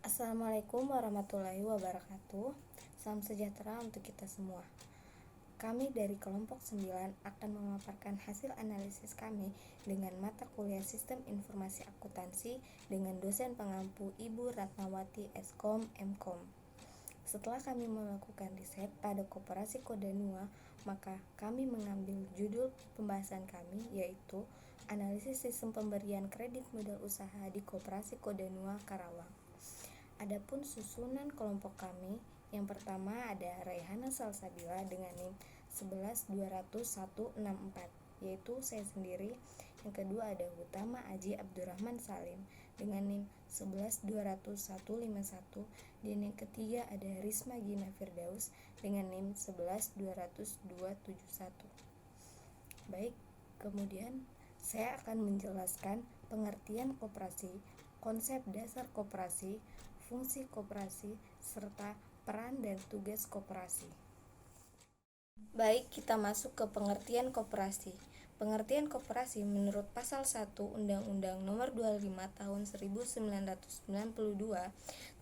Assalamualaikum warahmatullahi wabarakatuh. Salam sejahtera untuk kita semua. Kami dari kelompok 9 akan memaparkan hasil analisis kami dengan mata kuliah Sistem Informasi Akuntansi dengan dosen pengampu Ibu Ratnawati Eskom Mkom. Setelah kami melakukan riset pada Koperasi Kodanua, maka kami mengambil judul pembahasan kami yaitu Analisis Sistem Pemberian Kredit Modal Usaha di Koperasi Kodanua Karawang. Adapun susunan kelompok kami, yang pertama ada Raihana Salsabila dengan NIM 11200164, yaitu saya sendiri. Yang kedua ada Utama Aji Abdurrahman Salim dengan NIM 11200151, dan yang ketiga ada Risma Gina Firdaus dengan NIM 11200271. Baik, kemudian saya akan menjelaskan pengertian koperasi, konsep dasar koperasi, fungsi koperasi, serta peran dan tugas koperasi. Baik, kita masuk ke pengertian koperasi. Pengertian koperasi menurut pasal 1 Undang-Undang Nomor 25 Tahun 1992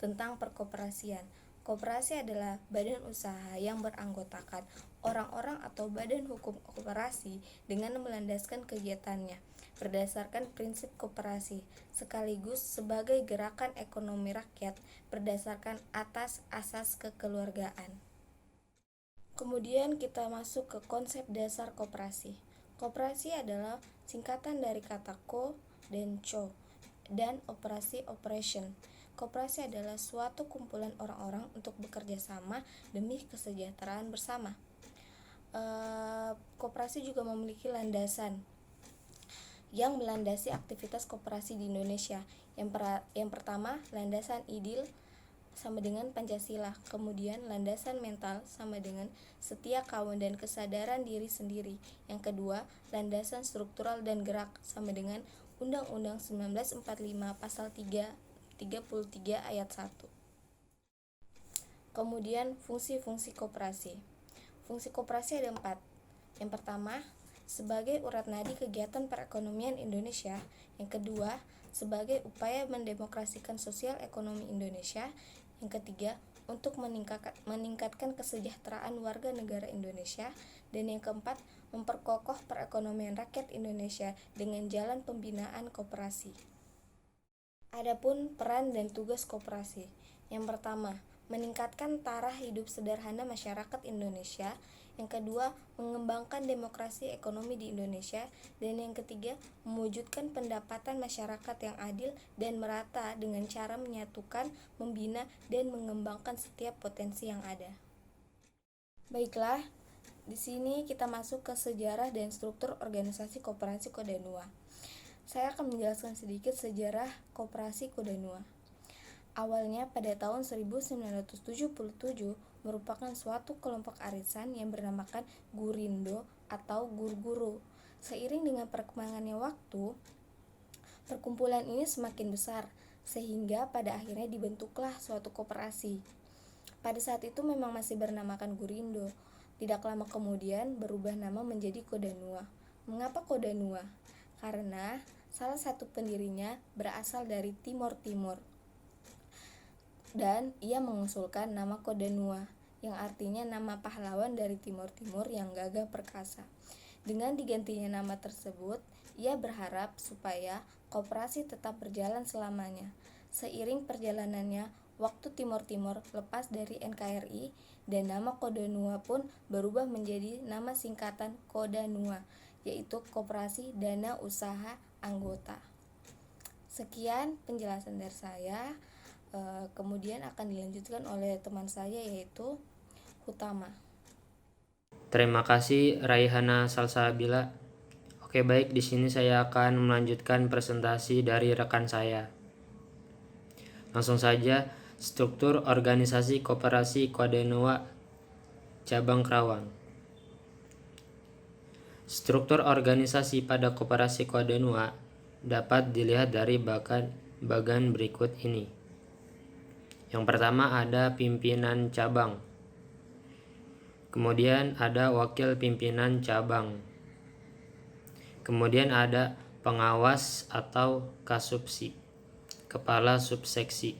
tentang perkoperasian. Koperasi adalah badan usaha yang beranggotakan orang-orang atau badan hukum koperasi dengan melandaskan kegiatannya berdasarkan prinsip koperasi, sekaligus sebagai gerakan ekonomi rakyat berdasarkan atas asas kekeluargaan. Kemudian kita masuk ke konsep dasar koperasi. Koperasi adalah singkatan dari kata ko dan co dan operasi operation. Koperasi adalah suatu kumpulan orang-orang untuk bekerja sama demi kesejahteraan bersama. Koperasi juga memiliki landasan yang melandasi aktivitas koperasi di Indonesia. Yang pertama, landasan ideal sama dengan Pancasila. Kemudian landasan mental sama dengan setia kawan dan kesadaran diri sendiri. Yang kedua, landasan struktural dan gerak sama dengan Undang-Undang 1945 Pasal 33 Ayat 1. Kemudian fungsi-fungsi koperasi. Fungsi koperasi ada 4. Yang pertama, sebagai urat nadi kegiatan perekonomian Indonesia. Yang kedua, sebagai upaya mendemokrasikan sosial ekonomi Indonesia. Yang ketiga, untuk meningkatkan kesejahteraan warga negara Indonesia. Dan yang keempat, memperkokoh perekonomian rakyat Indonesia dengan jalan pembinaan koperasi. Adapun peran dan tugas koperasi. Yang pertama, meningkatkan taraf hidup sederhana masyarakat Indonesia. Yang kedua, mengembangkan demokrasi ekonomi di Indonesia. Dan yang ketiga, mewujudkan pendapatan masyarakat yang adil dan merata dengan cara menyatukan, membina, dan mengembangkan setiap potensi yang ada. Baiklah, di sini kita masuk ke sejarah dan struktur organisasi Koperasi Kodanua. Saya akan menjelaskan sedikit sejarah Koperasi Kodanua. Awalnya pada tahun 1977 merupakan suatu kelompok arisan yang bernamakan Gurindo atau Guru-Guru. Seiring dengan perkembangannya waktu, perkumpulan ini semakin besar sehingga pada akhirnya dibentuklah suatu koperasi. Pada saat itu memang masih bernamakan Gurindo. Tidak lama kemudian berubah nama menjadi Kodanua. Mengapa Kodanua? Karena salah satu pendirinya berasal dari Timur Timur. Dan ia mengusulkan nama Kodanua, yang artinya nama pahlawan dari Timur Timur yang gagah perkasa. Dengan digantinya nama tersebut, ia berharap supaya koperasi tetap berjalan selamanya. Seiring perjalanannya, waktu Timur Timur lepas dari NKRI dan nama Kodanua pun berubah menjadi nama singkatan Kodanua, yaitu Koperasi Dana Usaha Anggota. Sekian penjelasan dari saya. Kemudian akan dilanjutkan oleh teman saya yaitu Utama. Terima kasih Raihana Salsabila. Oke, baik, di sini saya akan melanjutkan presentasi dari rekan saya. Langsung saja, struktur organisasi Koperasi Kodanua Cabang Karawang. Struktur organisasi pada Koperasi Kodanua dapat dilihat dari bagan berikut ini. Yang pertama ada pimpinan cabang. Kemudian ada wakil pimpinan cabang. Kemudian ada pengawas atau kasubsi, kepala subseksi.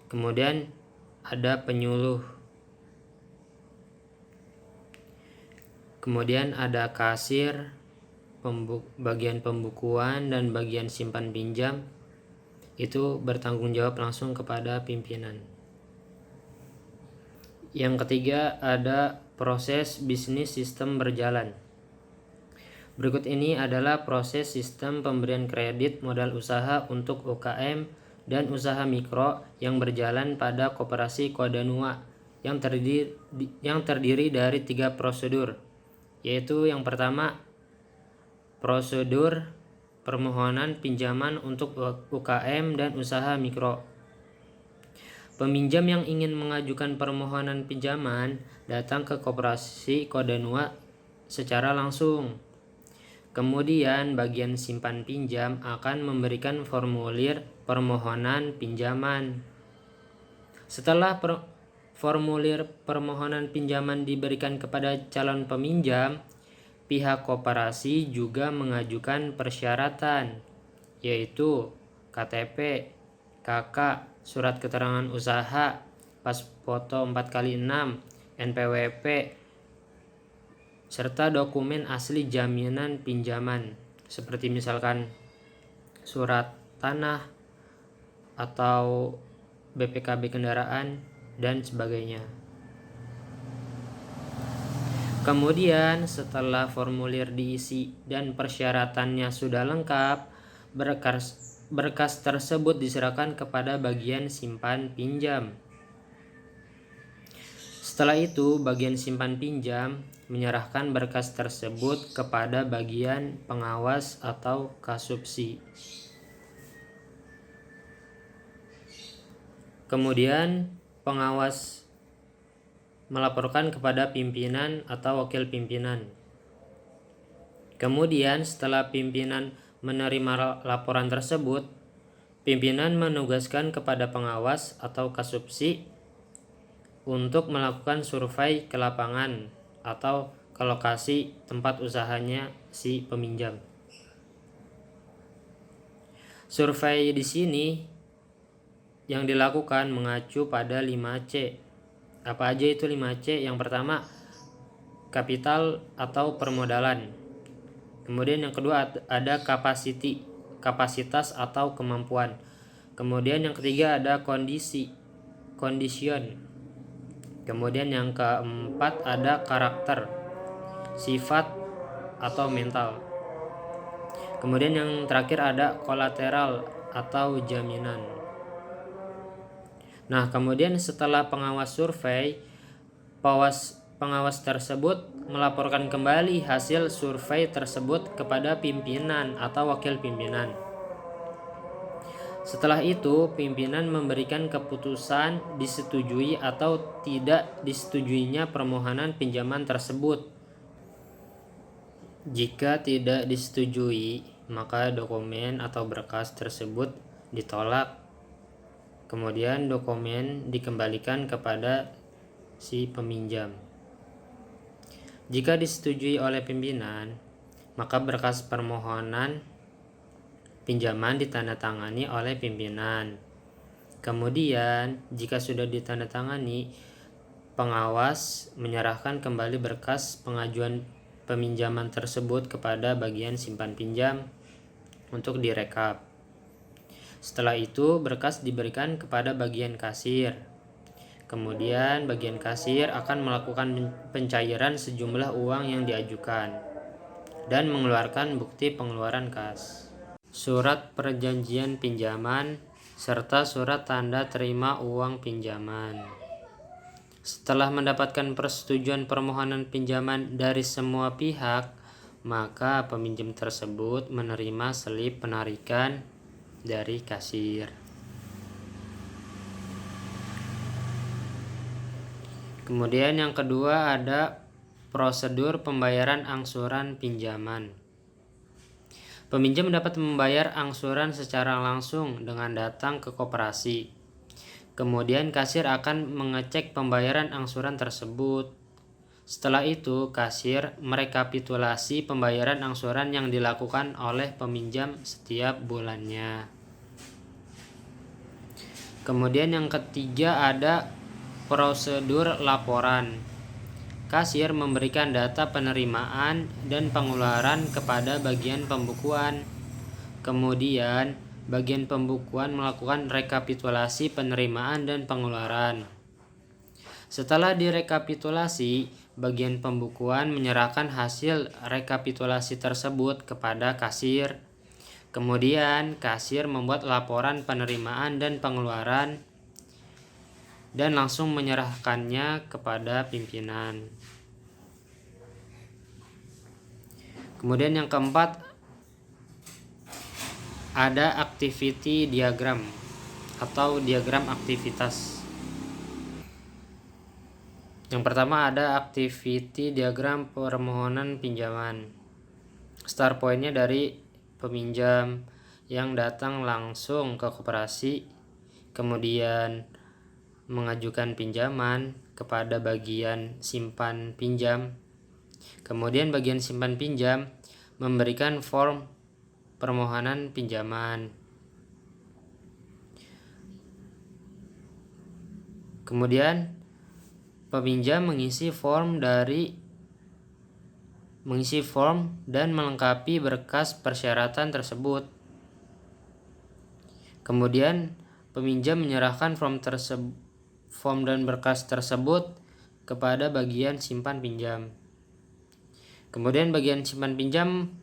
Kemudian ada penyuluh. Kemudian ada kasir, bagian pembukuan dan bagian simpan pinjam. Itu bertanggung jawab langsung kepada pimpinan. Yang ketiga ada proses bisnis sistem berjalan. Berikut ini adalah proses sistem pemberian kredit modal usaha untuk UKM dan usaha mikro yang berjalan pada Koperasi Kodanua yang terdiri dari 3 prosedur, yaitu yang pertama prosedur permohonan pinjaman untuk UKM dan usaha mikro. Peminjam yang ingin mengajukan permohonan pinjaman datang ke Koperasi Kodanua secara langsung. Kemudian bagian simpan pinjam akan memberikan formulir permohonan pinjaman. Setelah formulir permohonan pinjaman diberikan kepada calon peminjam, pihak koperasi juga mengajukan persyaratan, yaitu KTP, KK, surat keterangan usaha, pas foto 4x6, NPWP, serta dokumen asli jaminan pinjaman seperti misalkan surat tanah atau BPKB kendaraan dan sebagainya. Kemudian setelah formulir diisi dan persyaratannya sudah lengkap, berkas tersebut diserahkan kepada bagian simpan pinjam. Setelah itu, bagian simpan pinjam menyerahkan berkas tersebut kepada bagian pengawas atau kasubsi. Kemudian pengawas melaporkan kepada pimpinan atau wakil pimpinan. Kemudian setelah pimpinan menerima laporan tersebut, pimpinan menugaskan kepada pengawas atau kasubsi untuk melakukan survei ke lapangan atau ke lokasi tempat usahanya si peminjam. Survei di sini yang dilakukan mengacu pada 5C. Apa aja itu 5C? Yang pertama, kapital atau permodalan. Kemudian yang kedua ada kapasitas atau kemampuan. Kemudian yang ketiga ada condition. Kemudian yang keempat ada karakter, sifat atau mental. Kemudian yang terakhir ada kolateral atau jaminan. Nah, kemudian setelah pengawas survei, pengawas tersebut melaporkan kembali hasil survei tersebut kepada pimpinan atau wakil pimpinan. Setelah itu, pimpinan memberikan keputusan disetujui atau tidak disetujuinya permohonan pinjaman tersebut. Jika tidak disetujui, maka dokumen atau berkas tersebut ditolak. Kemudian dokumen dikembalikan kepada si peminjam. Jika disetujui oleh pimpinan, maka berkas permohonan pinjaman ditandatangani oleh pimpinan. Kemudian, jika sudah ditandatangani, pengawas menyerahkan kembali berkas pengajuan peminjaman tersebut kepada bagian simpan pinjam untuk direkap. Setelah itu, berkas diberikan kepada bagian kasir. Kemudian, bagian kasir akan melakukan pencairan sejumlah uang yang diajukan dan mengeluarkan bukti pengeluaran kas, surat perjanjian pinjaman, serta surat tanda terima uang pinjaman. Setelah mendapatkan persetujuan permohonan pinjaman dari semua pihak, maka peminjam tersebut menerima selip penarikan dari kasir. Kemudian yang kedua ada prosedur pembayaran angsuran pinjaman. Peminjam dapat membayar angsuran secara langsung dengan datang ke koperasi. Kemudian kasir akan mengecek pembayaran angsuran tersebut. Setelah itu, kasir merekapitulasi pembayaran angsuran yang dilakukan oleh peminjam setiap bulannya. Kemudian yang ketiga ada prosedur laporan. Kasir memberikan data penerimaan dan pengeluaran kepada bagian pembukuan. Kemudian, bagian pembukuan melakukan rekapitulasi penerimaan dan pengeluaran. Setelah direkapitulasi, bagian pembukuan menyerahkan hasil rekapitulasi tersebut kepada kasir. Kemudian, kasir membuat laporan penerimaan dan pengeluaran dan langsung menyerahkannya kepada pimpinan. Kemudian yang keempat ada activity diagram atau diagram aktivitas. Yang pertama ada activity diagram permohonan pinjaman. Start point-nya dari peminjam yang datang langsung ke koperasi, kemudian mengajukan pinjaman kepada bagian simpan pinjam. Kemudian bagian simpan pinjam memberikan form permohonan pinjaman. Kemudian peminjam mengisi form dan melengkapi berkas persyaratan tersebut. Kemudian peminjam menyerahkan form dan berkas tersebut kepada bagian simpan pinjam. Kemudian bagian simpan pinjam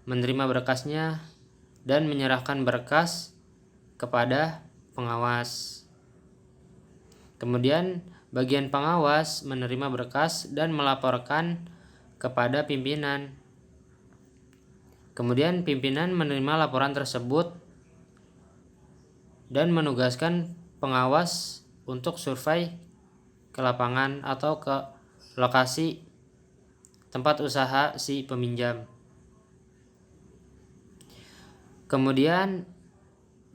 menerima berkasnya dan menyerahkan berkas kepada pengawas. Kemudian bagian pengawas menerima berkas dan melaporkan kepada pimpinan. Kemudian pimpinan menerima laporan tersebut dan menugaskan pengawas untuk survei ke lapangan atau ke lokasi tempat usaha si peminjam. Kemudian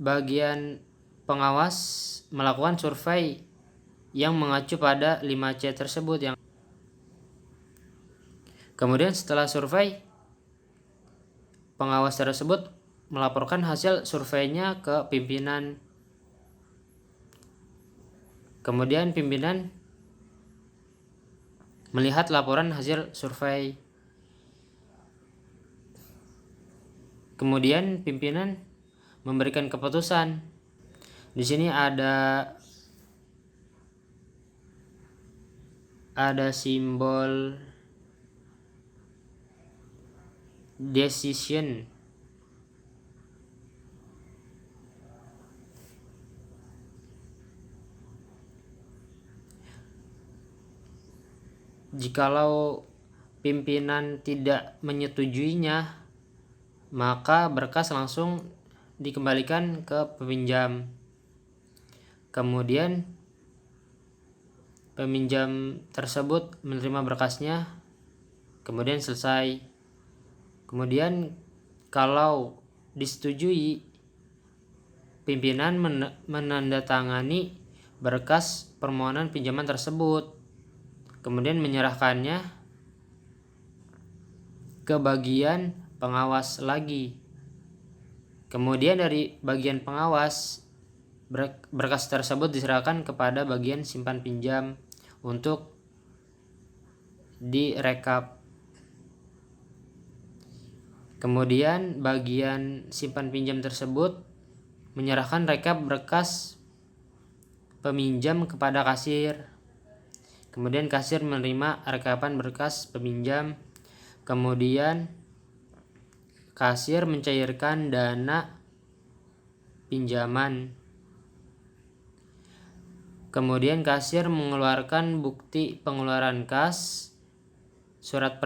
bagian pengawas melakukan survei yang mengacu pada 5C tersebut. Kemudian setelah survei, pengawas tersebut melaporkan hasil surveinya ke pimpinan. Kemudian pimpinan melihat laporan hasil survei. Kemudian pimpinan memberikan keputusan. Di sini ada simbol decision. Jikalau pimpinan tidak menyetujuinya, maka berkas langsung dikembalikan ke peminjam. Kemudian peminjam tersebut menerima berkasnya, kemudian selesai. Kemudian kalau disetujui, pimpinan menandatangani berkas permohonan pinjaman tersebut, kemudian menyerahkannya ke bagian pengawas lagi. Kemudian dari bagian pengawas, berkas tersebut diserahkan kepada bagian simpan pinjam untuk direkap. Kemudian bagian simpan pinjam tersebut menyerahkan rekap berkas peminjam kepada kasir. Kemudian kasir menerima rekapan berkas peminjam. Kemudian kasir mencairkan dana pinjaman. Kemudian kasir mengeluarkan bukti pengeluaran kas, surat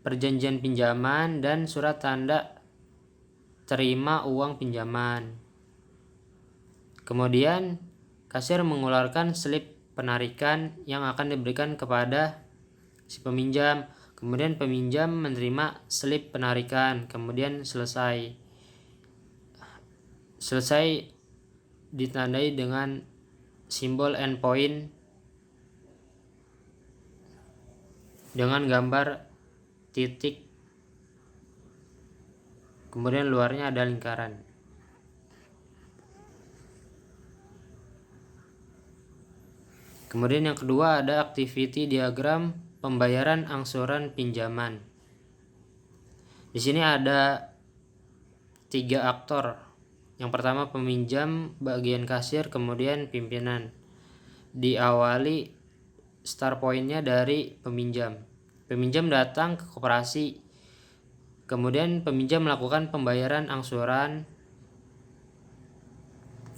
perjanjian pinjaman, dan surat tanda terima uang pinjaman. Kemudian kasir mengeluarkan slip penarikan yang akan diberikan kepada si peminjam. Kemudian peminjam menerima slip penarikan. Kemudian selesai ditandai dengan simbol endpoint dengan gambar titik, kemudian luarnya ada lingkaran. Kemudian yang kedua ada activity diagram pembayaran angsuran pinjaman. Di sini ada 3 aktor. Yang pertama peminjam, bagian kasir, kemudian pimpinan. Diawali start pointnya dari peminjam. Peminjam datang ke koperasi. Kemudian peminjam melakukan pembayaran angsuran.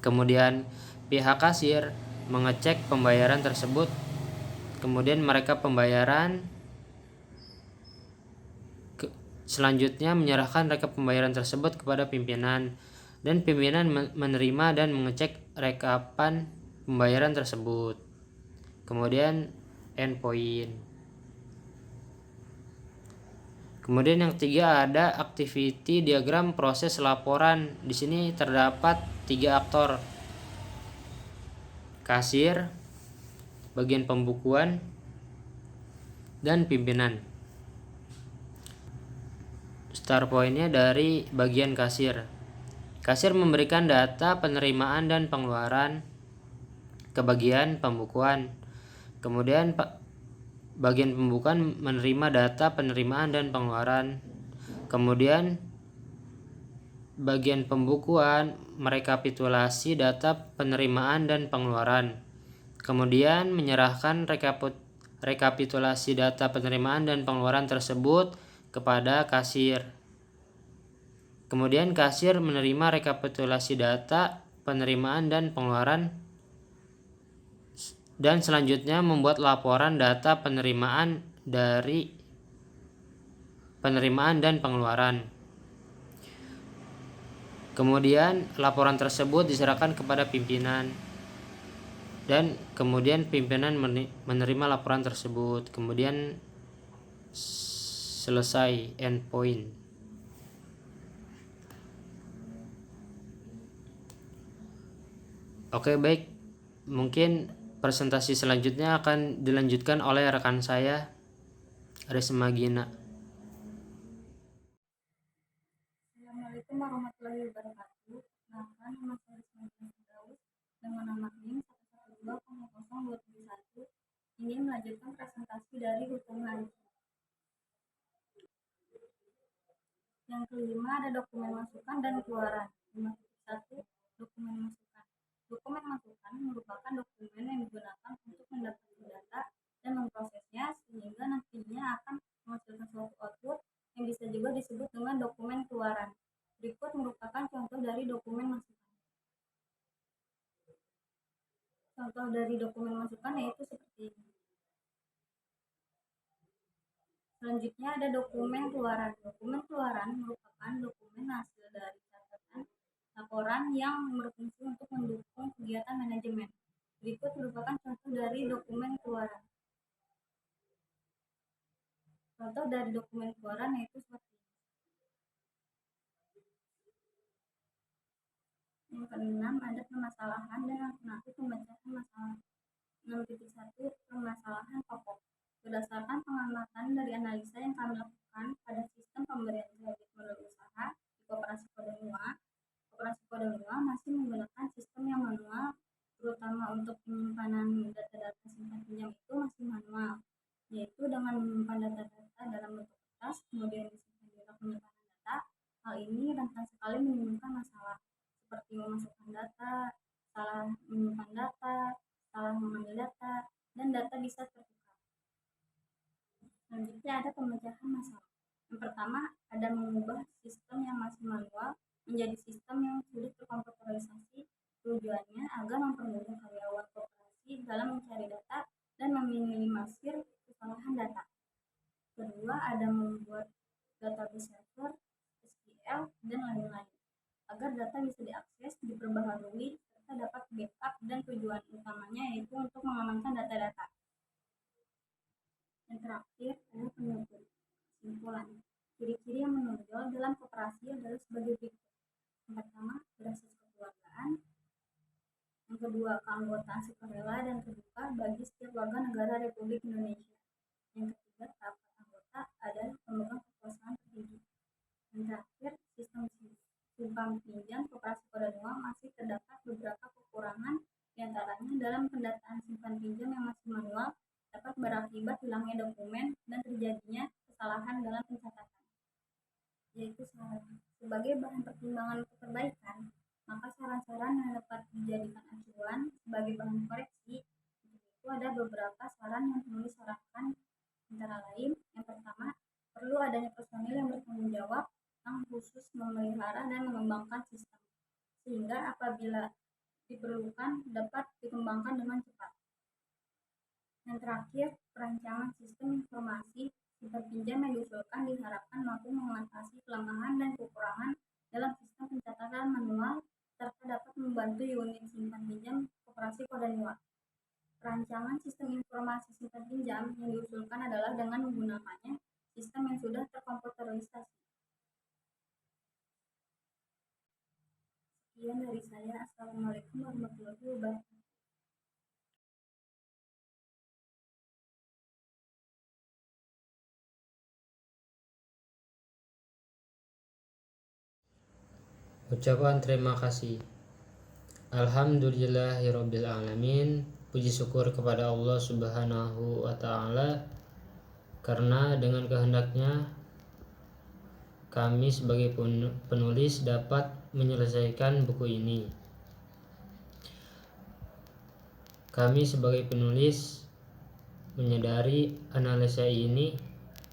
Kemudian pihak kasir mengecek pembayaran tersebut. Kemudian mereka pembayaran. Selanjutnya menyerahkan rekap pembayaran tersebut kepada pimpinan. Dan pimpinan menerima dan mengecek rekapan pembayaran tersebut. Kemudian endpoint. Kemudian yang ketiga ada activity diagram proses laporan. Di sini terdapat 3 aktor. Kasir, bagian pembukuan, dan pimpinan. Start pointnya dari bagian kasir. Kasir memberikan data penerimaan dan pengeluaran ke bagian pembukuan. Kemudian bagian pembukuan menerima data penerimaan dan pengeluaran. Kemudian bagian pembukuan merekapitulasi data penerimaan dan pengeluaran. Kemudian menyerahkan rekapitulasi data penerimaan dan pengeluaran tersebut kepada kasir. Kemudian kasir menerima rekapitulasi data penerimaan dan pengeluaran dan selanjutnya membuat laporan data penerimaan dari penerimaan dan pengeluaran. Kemudian laporan tersebut diserahkan kepada pimpinan dan kemudian pimpinan menerima laporan tersebut. Kemudian selesai endpoint. Oke, baik. Mungkin presentasi selanjutnya akan dilanjutkan oleh rekan saya, Risma Gina. Assalamualaikum warahmatullahi wabarakatuh. Nama saya Risma Gina dengan nama NIM 1120021 ingin melanjutkan presentasi dari hitungan. Yang kelima ada dokumen masukan dan keluaran. 5.1 dokumen masukan. Dokumen masukan merupakan dokumen yang digunakan untuk mendapatkan data dan memprosesnya sehingga nantinya akan menghasilkan suatu output yang bisa juga disebut dengan dokumen keluaran. Berikut merupakan contoh dari dokumen masukan. Contoh dari dokumen masukan yaitu seperti ini. Selanjutnya ada dokumen keluaran. Dokumen keluaran merupakan dokumen hasil dari catatan laporan yang berfungsi untuk mendukung kegiatan manajemen. Berikut merupakan contoh dari dokumen keluaran. Contoh dari dokumen keluaran yaitu seperti ini. Yang keenam ada permasalahan dan alternatif pembacaan masalah. 6.1 permasalahan pokok. Berdasarkan pengamatan dari analisa yang kami lakukan pada sistem pemberian kredit modal usaha di Koperasi Kodenua, Koperasi Kodenua masih menggunakan sistem yang manual, terutama untuk penyimpanan data-data simpan pinjam itu masih manual, yaitu dengan menyimpan data-data dalam bentuk kertas kemudian disimpan di rak penyimpanan data. Hal ini rentan sekali menimbulkan masalah seperti memasukkan data, salah menyimpan data, salah mengambil data, dan data bisa tertukar. Selanjutnya ada pemecahan masalah. Yang pertama ada mengubah sistem yang masih manual menjadi sistem yang sudah terkomputerisasi. Tujuannya agar mempermudah karyawan koperasi dalam mencari data dan meminimalisir kesalahan data. Kedua ada membuat database server, SQL, dan lain-lain agar data bisa diakses, diperbaharui, serta dapat backup, dan tujuan utamanya yaitu untuk mengamankan data-data. Yang terakhir adalah penutup. Kesimpulan. Ciri-ciri yang menonjol dalam koperasi adalah sebagai berikut. Yang pertama, berasas kekeluargaan. Yang kedua, keanggotaan sukarela dan terbuka bagi setiap warga negara Republik Indonesia. Yang ketiga, tahap anggota adalah pemegang kekuasaan tertinggi. Yang terakhir, sistem simpan pinjam Koperasi Kodenua masih terdapat beberapa kekurangan Di antaranya dalam pendataan simpan pinjam yang masih manual dapat berakibat hilangnya dokumen dan terjadinya kesalahan dalam pencatatan. Yaitu saran. Sebagai bahan pertimbangan untuk perbaikan, maka saran-saran yang dapat dijadikan acuan sebagai bahan koreksi itu ada beberapa saran yang penulis sarankan, antara lain yang pertama, perlu adanya personil yang bertanggung jawab yang khusus memelihara dan mengembangkan sistem, sehingga apabila diperlukan dapat dikembangkan dengan cepat. Yang terakhir, perancangan sistem informasi simpan pinjam yang diusulkan diharapkan mampu mengatasi kelemahan dan kekurangan dalam sistem pencatatan manual serta dapat membantu unit simpan pinjam Koperasi Kodanuwa. Perancangan sistem informasi simpan pinjam yang diusulkan adalah dengan menggunakannya sistem yang sudah terkomputerisasi. Sekian dari saya. Assalamualaikum warahmatullahi wabarakatuh. Ucapan terima kasih. Alhamdulillahirabbil alamin. Puji syukur kepada Allah Subhanahu wa taala karena dengan kehendaknya kami sebagai penulis dapat menyelesaikan buku ini. Kami sebagai penulis menyadari analisa ini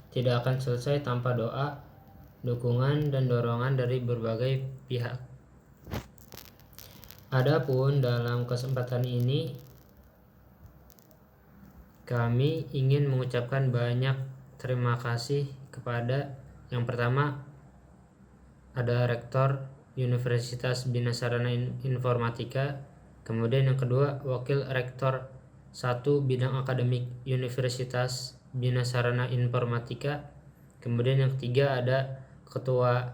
tidak akan selesai tanpa doa, dukungan, dan dorongan dari berbagai pihak. Adapun dalam kesempatan ini kami ingin mengucapkan banyak terima kasih kepada yang pertama ada Rektor Universitas Bina Sarana Informatika, kemudian yang kedua Wakil Rektor 1 Bidang Akademik Universitas Bina Sarana Informatika, kemudian yang ketiga ada Ketua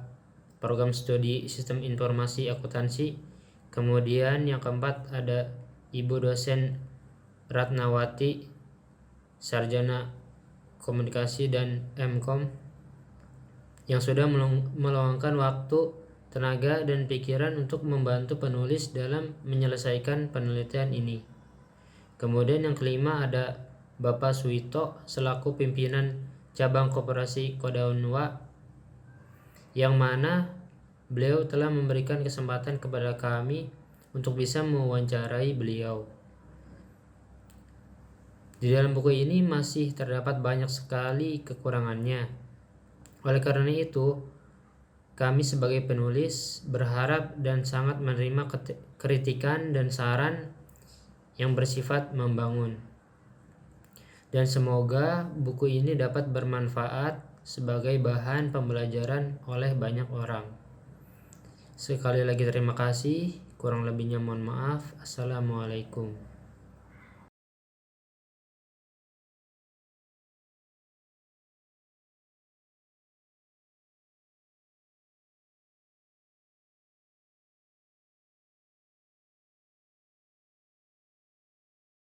Program Studi Sistem Informasi Akuntansi, kemudian yang keempat ada Ibu Dosen Ratnawati, Sarjana Komunikasi dan MKom, yang sudah meluangkan waktu, tenaga, dan pikiran untuk membantu penulis dalam menyelesaikan penelitian ini. Kemudian yang kelima ada Bapak Suwito selaku pimpinan cabang Koperasi Kodanuwa, yang mana beliau telah memberikan kesempatan kepada kami untuk bisa mewawancarai beliau. Di dalam buku ini masih terdapat banyak sekali kekurangannya. Oleh karena itu, kami sebagai penulis berharap dan sangat menerima kritikan dan saran yang bersifat membangun. Dan semoga buku ini dapat bermanfaat sebagai bahan pembelajaran oleh banyak orang. Sekali lagi terima kasih, kurang lebihnya mohon maaf. Assalamualaikum.